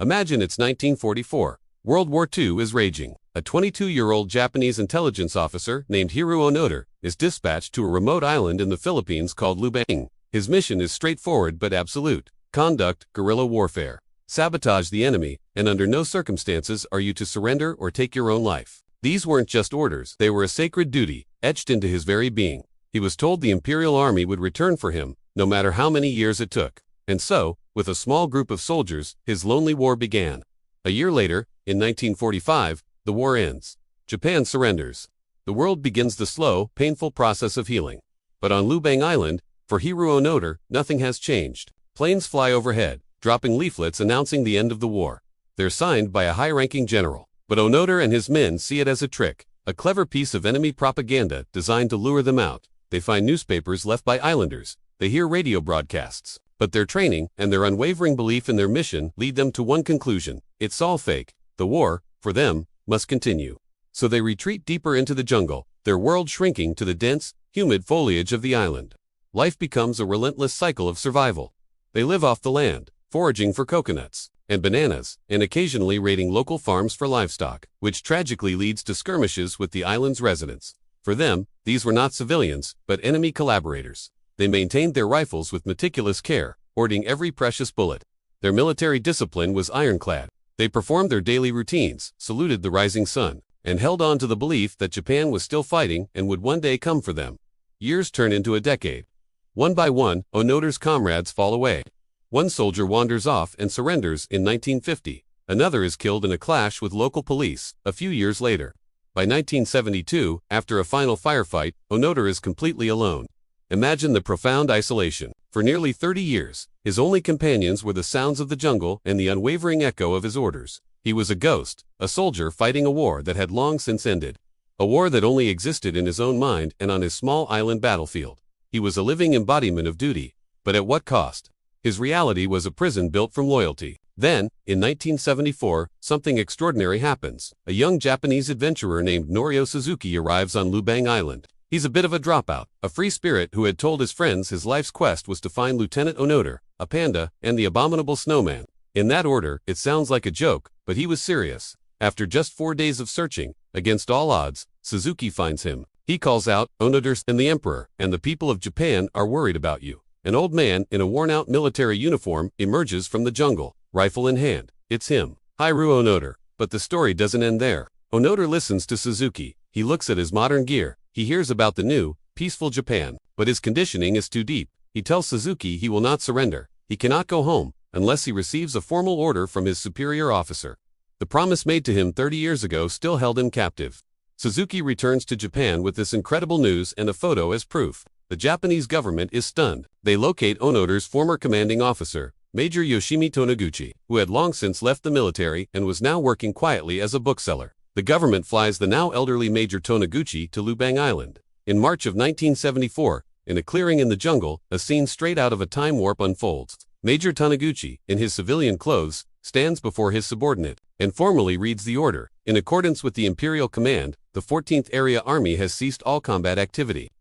Imagine it's 1944. World War II is raging. A 22-year-old Japanese intelligence officer named Hiroo Onoda is dispatched to a remote island in the Philippines called Lubang. His mission is straightforward but absolute. Conduct guerrilla warfare. Sabotage the enemy, and under no circumstances are you to surrender or take your own life. These weren't just orders, they were a sacred duty, etched into his very being. He was told the Imperial Army would return for him, no matter how many years it took. And so, with a small group of soldiers, his lonely war began. A year later, in 1945, the war ends. Japan surrenders. The world begins the slow, painful process of healing. But on Lubang Island, for Hiroo Onoda, nothing has changed. Planes fly overhead, dropping leaflets announcing the end of the war. They're signed by a high-ranking general. But Onoda and his men see it as a trick, a clever piece of enemy propaganda designed to lure them out. They find newspapers left by islanders. They hear radio broadcasts. But their training and their unwavering belief in their mission lead them to one conclusion: it's all fake. The war, for them, must continue. So they retreat deeper into the jungle, their world shrinking to the dense, humid foliage of the island. Life becomes a relentless cycle of survival. They live off the land, foraging for coconuts and bananas, and occasionally raiding local farms for livestock, which tragically leads to skirmishes with the island's residents. For them, these were not civilians, but enemy collaborators. They maintained their rifles with meticulous care, hoarding every precious bullet. Their military discipline was ironclad. They performed their daily routines, saluted the rising sun, and held on to the belief that Japan was still fighting and would one day come for them. Years turn into a decade. One by one, Onoda's comrades fall away. One soldier wanders off and surrenders in 1950. Another is killed in a clash with local police a few years later. By 1972, after a final firefight, Onoda is completely alone. Imagine the profound isolation. For nearly 30 years, his only companions were the sounds of the jungle and the unwavering echo of his orders. He was a ghost, a soldier fighting a war that had long since ended. A war that only existed in his own mind and on his small island battlefield. He was a living embodiment of duty, but at what cost? His reality was a prison built from loyalty. Then, in 1974, something extraordinary happens. A young Japanese adventurer named Norio Suzuki arrives on Lubang Island. He's a bit of a dropout, a free spirit who had told his friends his life's quest was to find Lieutenant Onoda, a panda, and the abominable snowman. In that order, it sounds like a joke, but he was serious. After just 4 days of searching, against all odds, Suzuki finds him. He calls out, "Onoda and the Emperor, and the people of Japan are worried about you." An old man in a worn-out military uniform emerges from the jungle, rifle in hand. It's him, Hiroo Onoda. But the story doesn't end there. Onoda listens to Suzuki. He looks at his modern gear. He hears about the new, peaceful Japan, but his conditioning is too deep. He tells Suzuki he will not surrender. He cannot go home unless he receives a formal order from his superior officer. The promise made to him 30 years ago still held him captive. Suzuki returns to Japan with this incredible news and a photo as proof. The Japanese government is stunned. They locate Onoda's former commanding officer, Major Yoshimi Tonoguchi, who had long since left the military and was now working quietly as a bookseller. The government flies the now elderly Major Tonoguchi to Lubang Island. In March of 1974, in a clearing in the jungle, a scene straight out of a time warp unfolds. Major Tonoguchi, in his civilian clothes, stands before his subordinate and formally reads the order. In accordance with the Imperial Command, the 14th Area Army has ceased all combat activity.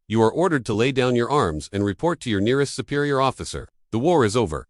You are ordered to lay down your arms and report to your nearest superior officer. The war is over.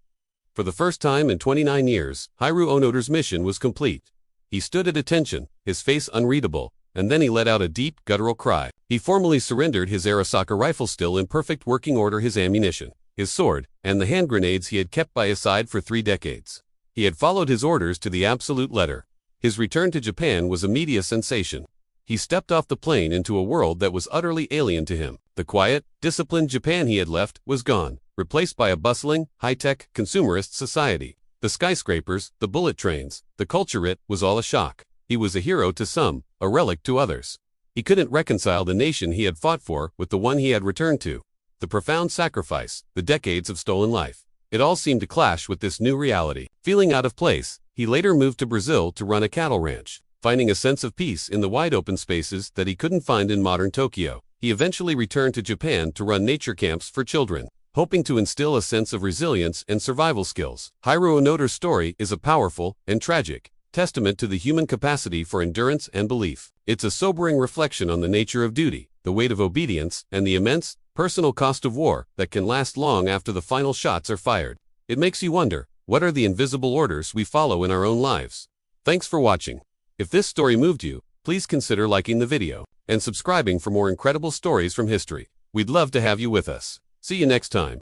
For the first time in 29 years, Hiroo Onoda's mission was complete. He stood at attention, his face unreadable, and then he let out a deep, guttural cry. He formally surrendered his Arisaka rifle, still in perfect working order, his ammunition, his sword, and the hand grenades he had kept by his side for 3 decades. He had followed his orders to the absolute letter. His return to Japan was a media sensation. He stepped off the plane into a world that was utterly alien to him. The quiet, disciplined Japan he had left was gone, replaced by a bustling, high-tech, consumerist society. The skyscrapers, the bullet trains, the culture, it was all a shock. He was a hero to some, a relic to others. He couldn't reconcile the nation he had fought for with the one he had returned to. The profound sacrifice, the decades of stolen life. It all seemed to clash with this new reality. Feeling out of place, he later moved to Brazil to run a cattle ranch. Finding a sense of peace in the wide open spaces that he couldn't find in modern Tokyo, he eventually returned to Japan to run nature camps for children, hoping to instill a sense of resilience and survival skills. Hiroo Onoda's story is a powerful and tragic testament to the human capacity for endurance and belief. It's a sobering reflection on the nature of duty, the weight of obedience, and the immense, personal cost of war that can last long after the final shots are fired. It makes you wonder, What are the invisible orders we follow in our own lives? Thanks for watching. If this story moved you, please consider liking the video and subscribing for more incredible stories from history. We'd love to have you with us. See you next time.